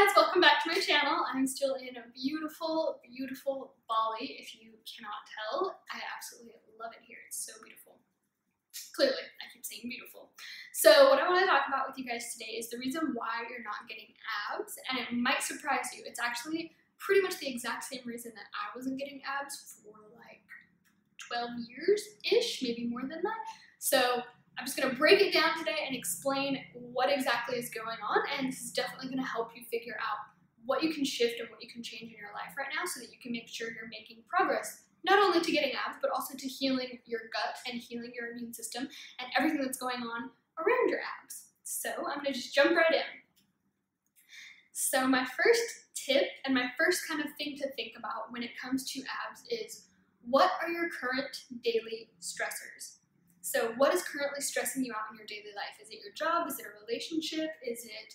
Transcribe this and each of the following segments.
guys, welcome back to my channel. I'm still in a beautiful, beautiful Bali, if you cannot tell. I absolutely love it here. It's so beautiful. Clearly, I keep saying beautiful. So what I want to talk about with you guys today is the reason why you're not getting abs, and it might surprise you. It's actually pretty much the exact same reason that I wasn't getting abs for like 12 years-ish, maybe more than that. So I'm just going to break it down today and explain what exactly is going on, and this is definitely going to help you figure out what you can shift and what you can change in your life right now so that you can make sure you're making progress, not only to getting abs, but also to healing your gut and healing your immune system and everything that's going on around your abs. So I'm going to just jump right in. So my first tip and my first kind of thing to think about when it comes to abs is, what are your current daily stressors? So what is currently stressing you out in your daily life? Is it your job? Is it a relationship? Is it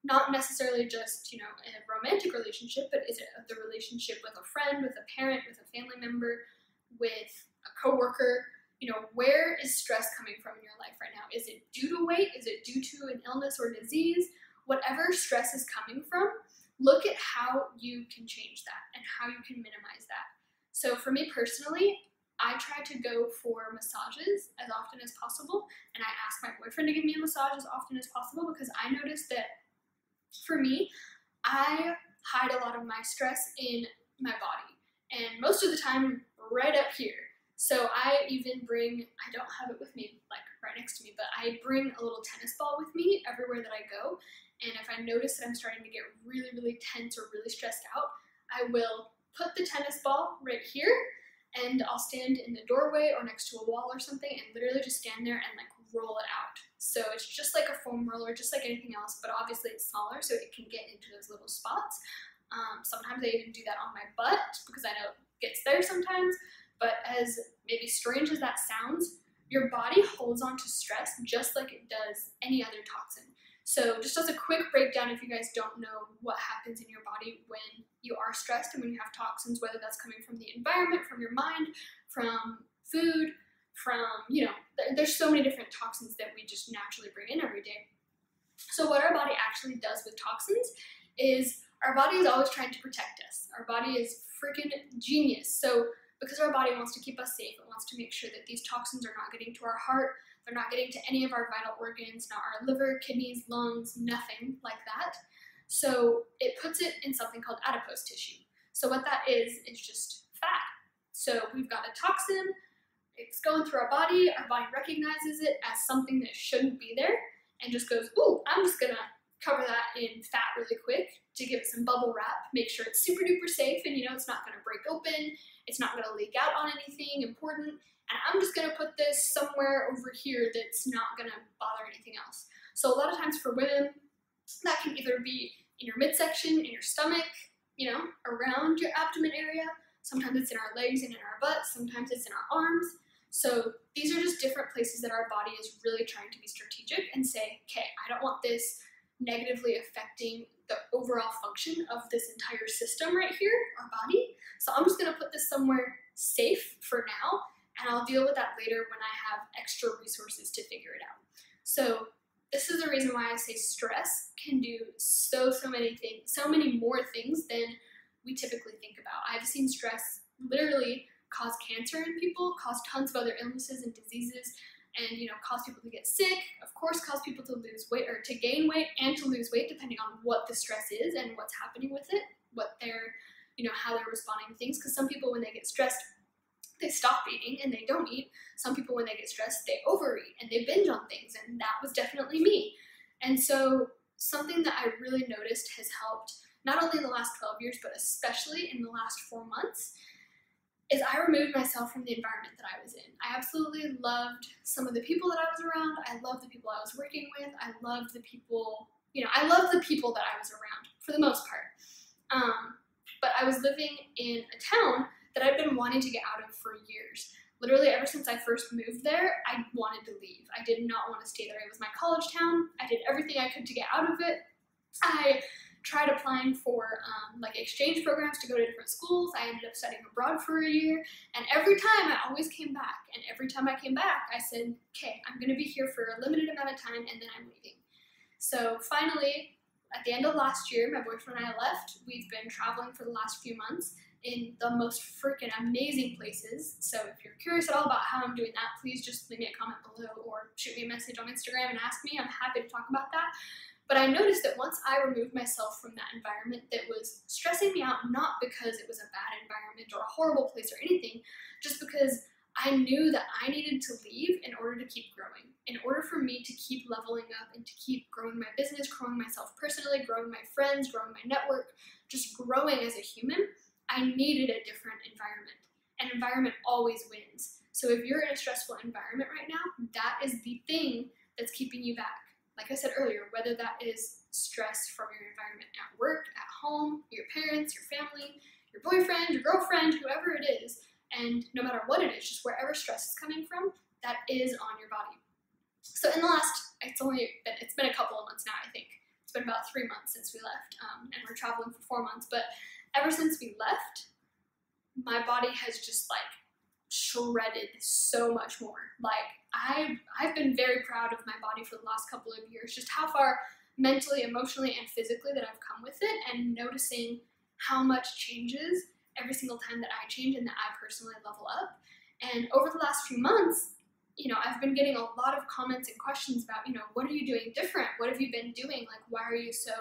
not necessarily just, a romantic relationship, but is it the relationship with a friend, with a parent, with a family member, with a coworker? Where is stress coming from in your life right now? Is it due to weight? Is it due to an illness or disease? Whatever stress is coming from, look at how you can change that and how you can minimize that. So for me personally, I try to go for massages as often as possible, and I ask my boyfriend to give me a massage as often as possible because I noticed that for me, I hide a lot of my stress in my body, and most of the time right up here. So I even bring, I don't have it with me like right next to me, but I bring a little tennis ball with me everywhere that I go, and if I notice that I'm starting to get really, really tense or really stressed out, I will put the tennis ball right here, and I'll stand in the doorway or next to a wall or something and literally just stand there and like roll it out. So it's just like a foam roller, just like anything else, but obviously it's smaller so it can get into those little spots. Sometimes I even do that on my butt because I know it gets there sometimes, but as maybe strange as that sounds, your body holds on to stress just like it does any other toxin. So just as a quick breakdown, if you guys don't know what happens in your body when you are stressed and when you have toxins, whether that's coming from the environment, from your mind, from food, from, there's so many different toxins that we just naturally bring in every day. So what our body actually does with toxins is our body is always trying to protect us. Our body is freaking genius. So because our body wants to keep us safe, it wants to make sure that these toxins are not getting to our heart, they're not getting to any of our vital organs, not our liver, kidneys, lungs, nothing like that. So it puts it in something called adipose tissue. So what that is just fat. So we've got a toxin, it's going through our body recognizes it as something that shouldn't be there, and just goes, ooh, I'm just gonna cover that in fat really quick to give it some bubble wrap, make sure it's super duper safe, and it's not gonna break open, it's not gonna leak out on anything important, and I'm just gonna put this somewhere over here that's not gonna bother anything else. So a lot of times for women, that can either be in your midsection, in your stomach, around your abdomen area. Sometimes it's in our legs and in our butts, sometimes it's in our arms. So these are just different places that our body is really trying to be strategic and say, okay, I don't want this negatively affecting the overall function of this entire system right here, our body. So I'm just gonna put this somewhere safe for now, and I'll deal with that later when I have extra resources to figure it out. So this is the reason why I say stress can do so many things, so many more things than we typically think about. I've seen stress literally cause cancer in people, cause tons of other illnesses and diseases, and cause people to get sick, of course cause people to lose weight or to gain weight and to lose weight depending on what the stress is and what's happening with it, what they're, how they're responding to things. Because some people, when they get stressed, they stop eating and they don't eat. Some people, when they get stressed, they overeat and they binge on things, and that was definitely me. And so something that I really noticed has helped, not only in the last 12 years, but especially in the last 4 months, is I removed myself from the environment that I was in. I absolutely loved some of the people that I was around. I loved the people I was working with. I loved the people, I loved the people that I was around for the most part. But I was living in a town that I'd been wanting to get out of for years. Literally ever since I first moved there, I wanted to leave. I did not want to stay there. It was my college town. I did everything I could to get out of it. I tried applying for exchange programs to go to different schools. I ended up studying abroad for a year, and every time I always came back, and every time I came back I said, okay, I'm going to be here for a limited amount of time and then I'm leaving. So finally, at the end of last year, my boyfriend and I left. We've been traveling for the last few months in the most freaking amazing places. So if you're curious at all about how I'm doing that, please just leave me a comment below or shoot me a message on Instagram and ask me. I'm happy to talk about that. But I noticed that once I removed myself from that environment that was stressing me out, not because it was a bad environment or a horrible place or anything, just because I knew that I needed to leave in order to keep growing, in order for me to keep leveling up and to keep growing my business, growing myself personally, growing my friends, growing my network, just growing as a human. I needed a different environment. An environment always wins. So if you're in a stressful environment right now, that is the thing that's keeping you back. Like I said earlier, whether that is stress from your environment at work, at home, your parents, your family, your boyfriend, your girlfriend, whoever it is, and no matter what it is, just wherever stress is coming from, that is on your body. So in the last, it's been a couple of months now, I think. It's been about 3 months since we left, and we're traveling for 4 months, but ever since we left, my body has just like shredded so much more. Like I've been very proud of my body for the last couple of years, just how far mentally, emotionally, and physically that I've come with it, and noticing how much changes every single time that I change and that I personally level up. And over the last few months, I've been getting a lot of comments and questions about, what are you doing different? What have you been doing? Like, why are you so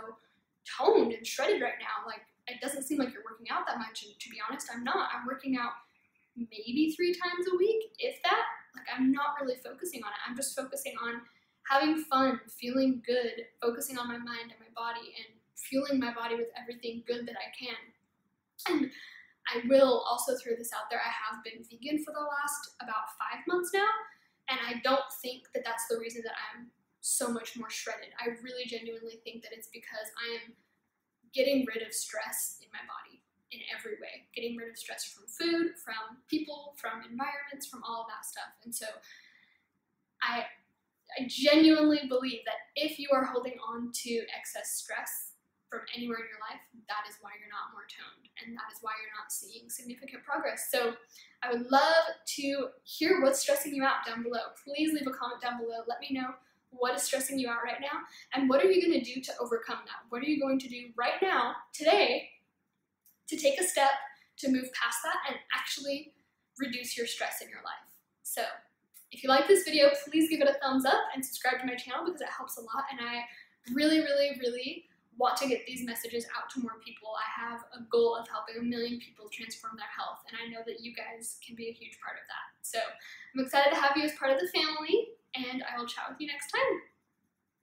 toned and shredded right now? Like, it doesn't seem like you're working out that much, and to be honest, I'm not. I'm working out maybe 3 times a week, if that. Like, I'm not really focusing on it. I'm just focusing on having fun, feeling good, focusing on my mind and my body, and fueling my body with everything good that I can. And I will also throw this out there. I have been vegan for the last about 5 months now, and I don't think that that's the reason that I'm so much more shredded. I really genuinely think that it's because I am getting rid of stress in my body in every way. Getting rid of stress from food, from people, from environments, from all of that stuff. And so I genuinely believe that if you are holding on to excess stress from anywhere in your life, that is why you're not more toned, and that is why you're not seeing significant progress. So I would love to hear what's stressing you out down below. Please leave a comment down below. Let me know what is stressing you out right now, and what are you going to do to overcome that? What are you going to do right now, today, to take a step to move past that and actually reduce your stress in your life? So if you like this video, please give it a thumbs up and subscribe to my channel, because it helps a lot, and I really, really, really want to get these messages out to more people. I have a goal of helping 1 million people transform their health, and I know that you guys can be a huge part of that. So I'm excited to have you as part of the family, and I will chat with you next time.